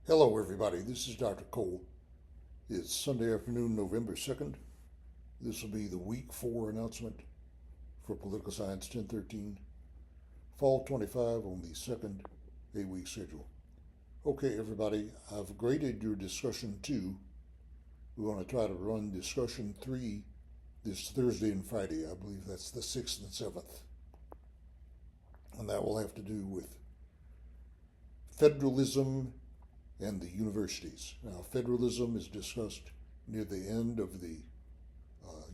Hello, everybody. This is Dr. Cole. It's Sunday afternoon, November 2nd. This will be the week 4 announcement for Political Science 1013, Fall 25 on the second 8-week schedule. Okay, everybody, I've graded your discussion 2. We're going to try to run discussion 3 this Thursday and Friday. I believe that's the 6th and 7th. And that will have to do with federalism and the universities. Now, federalism is discussed near the end of the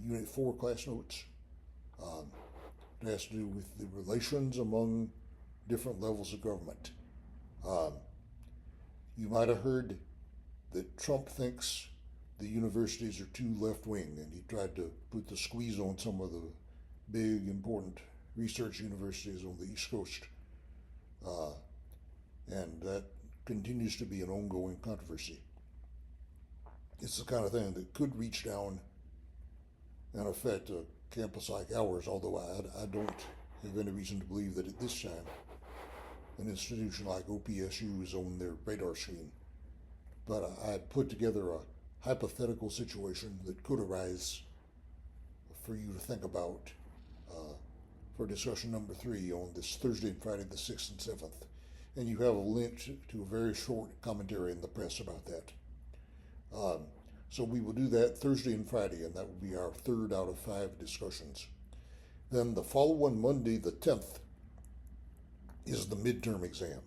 Unit 4 class notes. It has to do with the relations among different levels of government. You might have heard that Trump thinks the universities are too left-wing, and he tried to put the squeeze on some of the big, important research universities on the East Coast. And that continues to be an ongoing controversy. It's the kind of thing that could reach down and affect a campus like ours, although I don't have any reason to believe that at this time an institution like OPSU is on their radar screen. But I put together a hypothetical situation that could arise for you to think about for discussion number 3 on this Thursday and Friday, the 6th and 7th. And you have a link to a very short commentary in the press about that. So we will do that Thursday and Friday, and that will be our 3rd out of 5 discussions. Then the following Monday, the 10th, is the midterm exam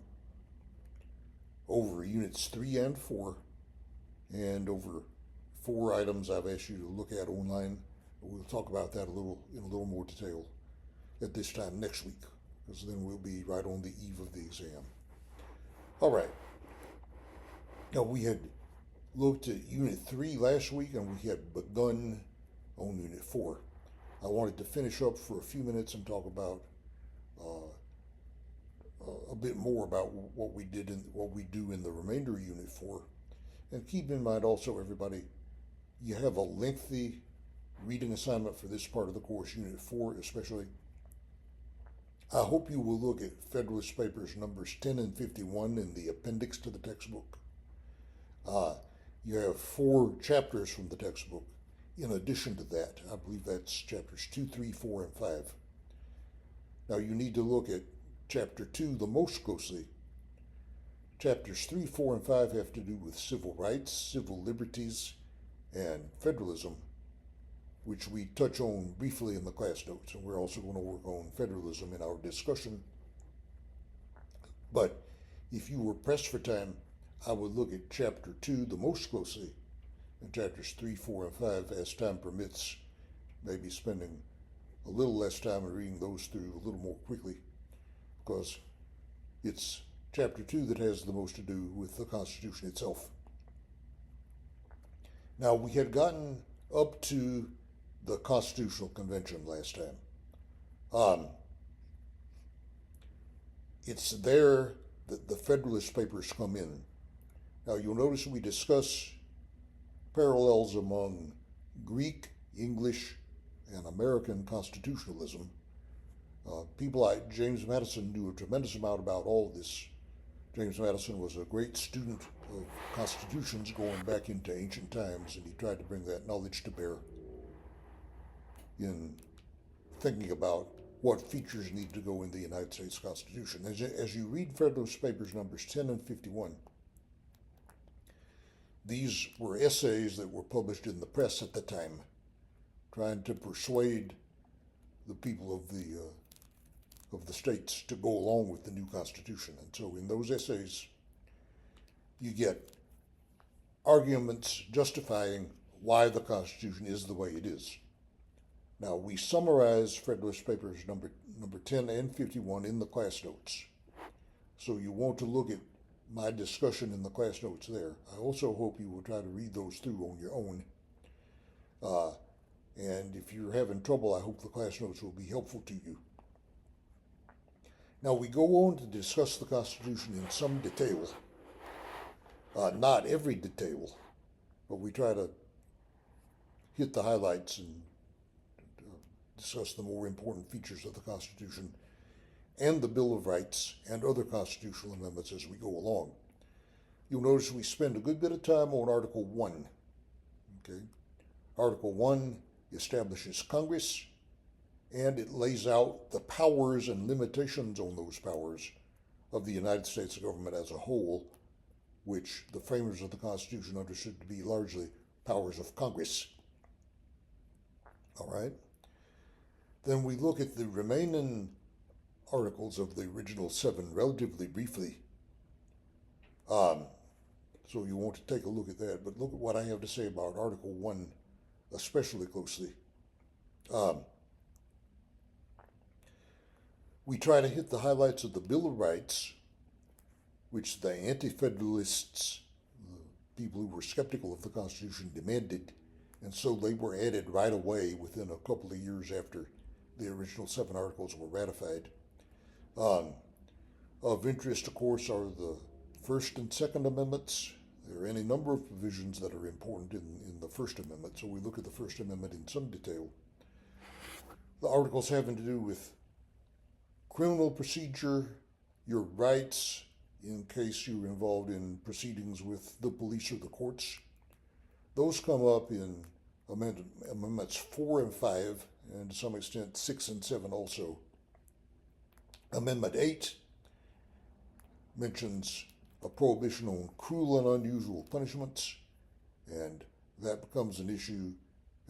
over units 3 and 4, and over 4 items I've asked you to look at online. We'll talk about that in a little more detail at this time next week, because then we'll be right on the eve of the exam. All right. Now, we had looked at Unit 3 last week, and we had begun on Unit 4. I wanted to finish up for a few minutes and talk about a bit more about what we did and what we do in the remainder of Unit 4. And keep in mind also, everybody, you have a lengthy reading assignment for this part of the course, Unit 4 especially. I hope you will look at Federalist Papers numbers 10 and 51 in the appendix to the textbook. You have 4 chapters from the textbook. In addition to that, I believe that's chapters 2, 3, 4, and 5. Now, you need to look at chapter 2 the most closely. Chapters 3, 4, and 5 have to do with civil rights, civil liberties, and federalism, which we touch on briefly in the class notes, and we're also going to work on federalism in our discussion. But if you were pressed for time, I would look at chapter 2 the most closely, and chapters 3, 4, and 5 as time permits, maybe spending a little less time and reading those through a little more quickly, because it's chapter 2 that has the most to do with the Constitution itself. Now, we had gotten up to the Constitutional Convention last time. It's there that the Federalist Papers come in. Now, you'll notice we discuss parallels among Greek, English, and American constitutionalism. People like James Madison knew a tremendous amount about all this. James Madison was a great student of constitutions going back into ancient times, and he tried to bring that knowledge to bear in thinking about what features need to go in the United States Constitution. As you read Federalist Papers numbers 10 and 51, these were essays that were published in the press at the time, trying to persuade the people of the states to go along with the new Constitution. And so in those essays, you get arguments justifying why the Constitution is the way it is. Now, we summarize Federalist Papers number 10 and 51 in the class notes. So you want to look at my discussion in the class notes there. I also hope you will try to read those through on your own. And if you're having trouble, I hope the class notes will be helpful to you. Now, we go on to discuss the Constitution in some detail. Not every detail, but we try to hit the highlights and discuss the more important features of the Constitution and the Bill of Rights and other constitutional amendments as we go along. you'll notice we spend a good bit of time on Article 1. Okay? Article 1 establishes Congress, and it lays out the powers and limitations on those powers of the United States government as a whole, which the framers of the Constitution understood to be largely powers of Congress. All right? Then we look at the remaining articles of the original 7 relatively briefly. So you want to take a look at that, but look at what I have to say about Article 1 especially closely. We try to hit the highlights of the Bill of Rights, which the anti-federalists, the people who were skeptical of the Constitution, demanded, and so they were added right away within a couple of years after the original 7 articles were ratified. Of interest, of course, are the First and Second Amendments. There are any number of provisions that are important in the First Amendment, so we look at the First Amendment in some detail. The articles having to do with criminal procedure, your rights in case you're involved in proceedings with the police or the courts. Those come up in Amendments 4 and 5, and to some extent 6 and 7 also. Amendment 8 mentions a prohibition on cruel and unusual punishments, and that becomes an issue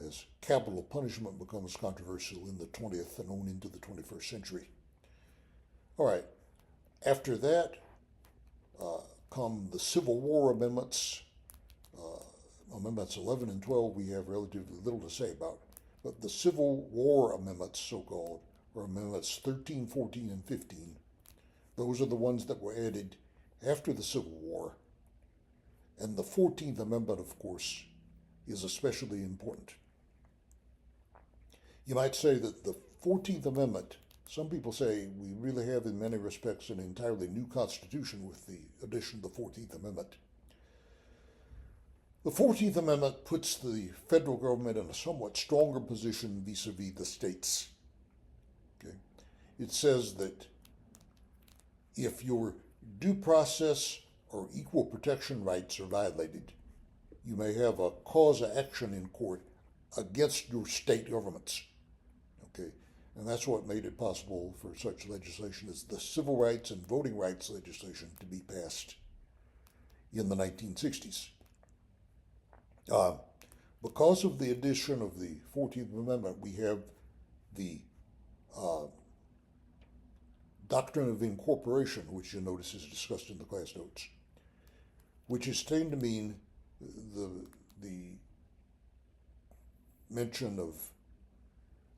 as capital punishment becomes controversial in the 20th and on into the 21st century. All right, after that come the Civil War amendments. Amendments 11 and 12 we have relatively little to say about, but the Civil War amendments, so-called, are amendments 13, 14, and 15. Those are the ones that were added after the Civil War. And the 14th Amendment, of course, is especially important. You might say that the 14th Amendment, some people say we really have in many respects an entirely new Constitution with the addition of the 14th Amendment. The 14th Amendment puts the federal government in a somewhat stronger position vis-a-vis the states. Okay? It says that if your due process or equal protection rights are violated, you may have a cause of action in court against your state governments. Okay? And that's what made it possible for such legislation as the Civil Rights and Voting Rights legislation to be passed in the 1960s. Because of the addition of the 14th Amendment, we have the doctrine of incorporation, which you notice is discussed in the class notes, which is taken to mean the mention of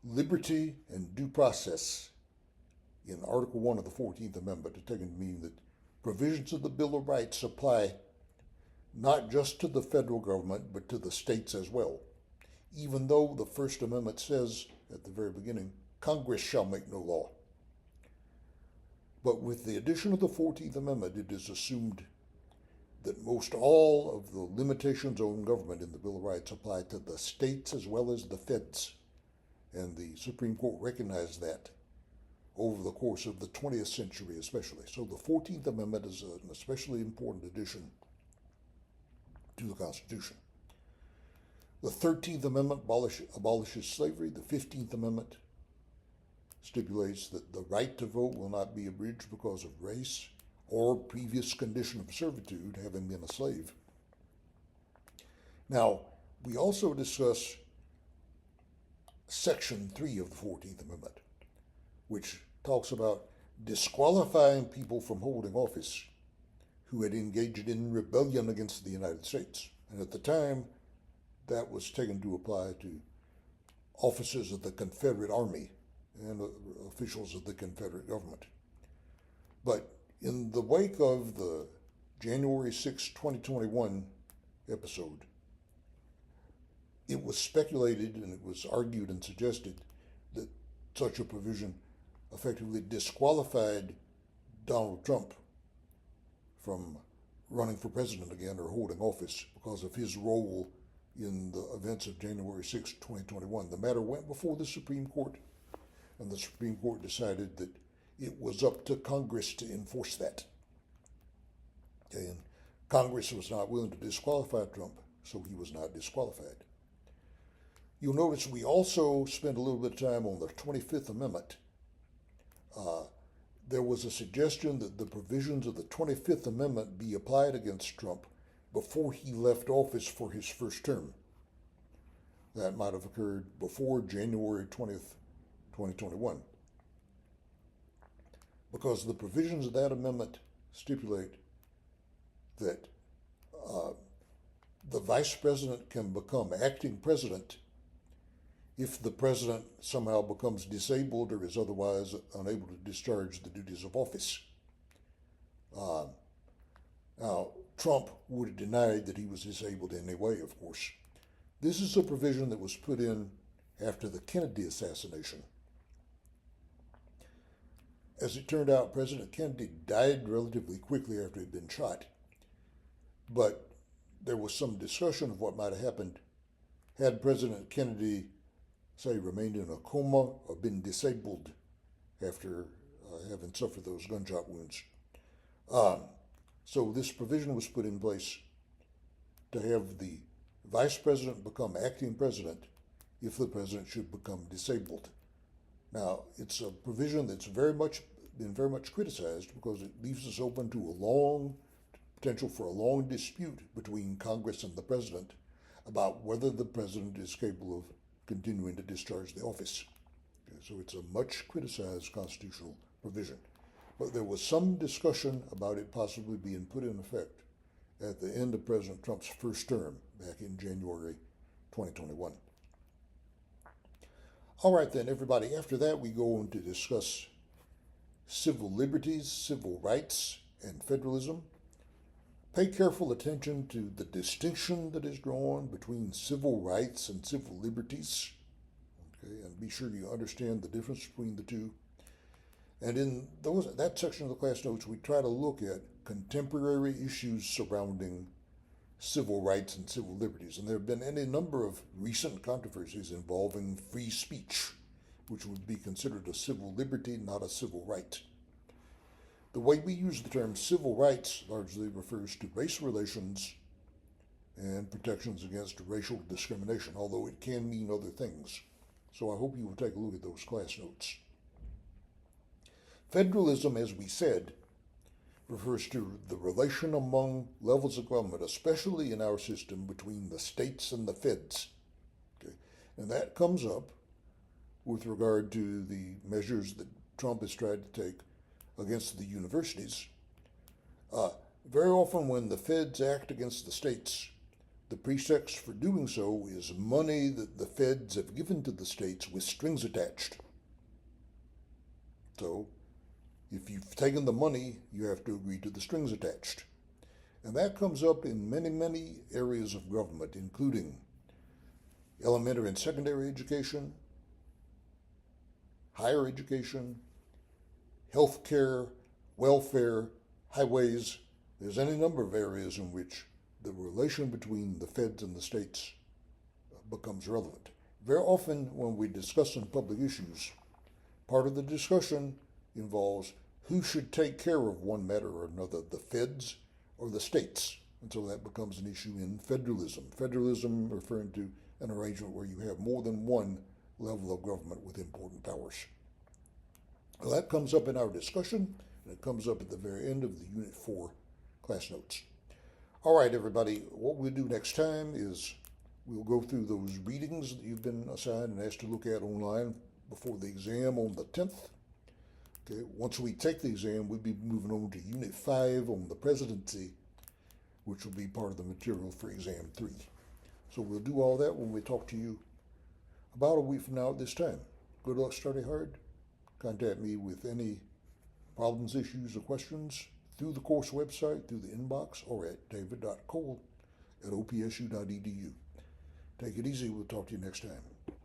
liberty and due process in Article 1 of the 14th Amendment, to taken to mean that provisions of the Bill of Rights apply not just to the federal government, but to the states as well, even though the First Amendment says at the very beginning, Congress shall make no law. But with the addition of the 14th Amendment, it is assumed that most all of the limitations on government in the Bill of Rights apply to the states as well as the feds. And the Supreme Court recognized that over the course of the 20th century especially. So the 14th Amendment is an especially important addition to the Constitution. The 13th Amendment abolishes slavery. The 15th Amendment stipulates that the right to vote will not be abridged because of race or previous condition of servitude, having been a slave. Now, we also discuss Section 3 of the 14th Amendment, which talks about disqualifying people from holding office who had engaged in rebellion against the United States. And at the time, that was taken to apply to officers of the Confederate Army and officials of the Confederate government. But in the wake of the January 6, 2021 episode, it was speculated and it was argued and suggested that such a provision effectively disqualified Donald Trump from running for president again or holding office because of his role in the events of January 6, 2021. The matter went before the Supreme Court, and the Supreme Court decided that it was up to Congress to enforce that. Okay, and Congress was not willing to disqualify Trump, so he was not disqualified. You'll notice we also spent a little bit of time on the 25th Amendment. There was a suggestion that the provisions of the 25th Amendment be applied against Trump before he left office for his first term. That might have occurred before January 20th, 2021. Because the provisions of that amendment stipulate that the vice president can become acting president if the president somehow becomes disabled or is otherwise unable to discharge the duties of office. Now, Trump would have denied that he was disabled in any way, of course. This is a provision that was put in after the Kennedy assassination. As it turned out, President Kennedy died relatively quickly after he'd been shot. But there was some discussion of what might have happened had President Kennedy, say, remained in a coma or been disabled after having suffered those gunshot wounds. So this provision was put in place to have the vice president become acting president if the president should become disabled. Now, it's a provision that's been very much criticized because it leaves us open to potential for a long dispute between Congress and the president about whether the president is capable of continuing to discharge the office. Okay, so it's a much criticized constitutional provision. But there was some discussion about it possibly being put in effect at the end of President Trump's first term back in January 2021. All right then, everybody, after that we go on to discuss civil liberties, civil rights, and federalism. Pay careful attention to the distinction that is drawn between civil rights and civil liberties, okay, and be sure you understand the difference between the two. And in that section of the class notes, we try to look at contemporary issues surrounding civil rights and civil liberties. And there have been any number of recent controversies involving free speech, which would be considered a civil liberty, not a civil right. The way we use the term civil rights largely refers to race relations and protections against racial discrimination, although it can mean other things. So I hope you will take a look at those class notes. Federalism, as we said, refers to the relation among levels of government, especially in our system, between the states and the feds. Okay? And that comes up with regard to the measures that Trump has tried to take against the universities. Very often when the feds act against the states, the pretext for doing so is money that the feds have given to the states with strings attached. So, if you've taken the money, you have to agree to the strings attached. And that comes up in many, many areas of government, including elementary and secondary education, higher education, health care, welfare, highways. There's any number of areas in which the relation between the feds and the states becomes relevant. Very often when we discuss on public issues, part of the discussion involves who should take care of one matter or another, the feds or the states. And so that becomes an issue in federalism. Federalism referring to an arrangement where you have more than one level of government with important powers. Well, that comes up in our discussion, and it comes up at the very end of the Unit 4 class notes. All right, everybody, what we'll do next time is we'll go through those readings that you've been assigned and asked to look at online before the exam on the 10th. Okay, once we take the exam, we'll be moving on to Unit 5 on the presidency, which will be part of the material for Exam 3. So we'll do all that when we talk to you about a week from now at this time. Good luck, study hard. Contact me with any problems, issues, or questions through the course website, through the inbox, or at david.cole@opsu.edu. Take it easy. We'll talk to you next time.